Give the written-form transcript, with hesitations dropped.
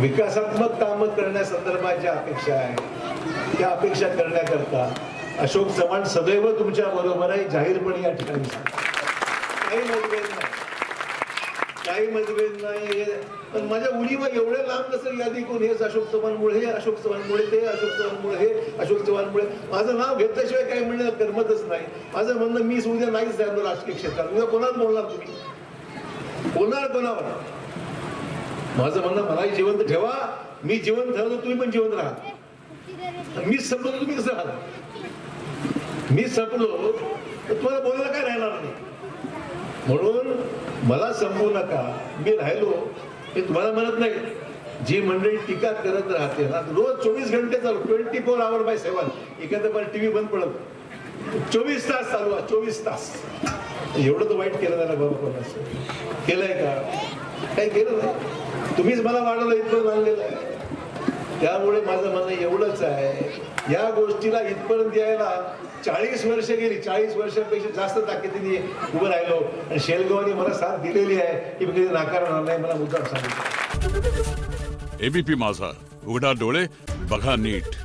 विकासात्मक काम करण्यासंदर्भात ज्या अपेक्षा आहे त्या अपेक्षा करण्याकरता अशोक चव्हाण सदैव तुमच्या बरोबर आहे, जाहीरपणे या ठिकाणी काही मतभेद नाही. पण माझ्या उडीवा एवढ्या लांब नसेल यादी कोण, हेच अशोक चव्हाणमुळे, हे अशोक चव्हाणमुळे, ते अशोक चव्हाणमुळे, हे अशोक चव्हाणमुळे. माझं नाव घेतल्याशिवाय काही म्हणणं करमतच नाही. माझं म्हणणं मी उद्या नाहीच जाणार राजकीय क्षेत्रात. उद्या कोणाला बोलणार तुम्ही, बोलणार कोणावर? माझं म्हणणं मलाही जिवंत ठेवा. मी जिवंत राहतो, तुम्ही पण जिवंत राहा. मी संपलो तुम्ही कसं राहा? मी संपलो तर तुम्हाला बोलायला काय राहणार नाही. म्हणून मला संपवू नका. मी राहिलो हे तुम्हाला म्हणत नाही. जी मंडळी टीका करत राहते ना, रोज 24 घंटे चालू, 24 hours by 7. एखाद्या पण टीव्ही बंद पडत 24 तास चालू आहे, 24 तास. एवढं तर वाईट केलं ना बाबा, कोणाचं केलंय का? काही केलं नाही. तुम्हीच मला वाढवलं, इथपर्यंत आणलेलं आहे. त्यामुळे माझं म्हणणं एवढंच आहे, या गोष्टीला इथपर्यंत यायला 40 वर्ष गेली. 40 वर्षापेक्षा जास्त ताकदीने उभं राहिलो आणि शेलगावने मला साथ दिलेली आहे, की मी कधी नाकारणार नाही. मला मुद्दाम सांगितलं. एबीपी माझा, उघडा डोळे बघा नीट.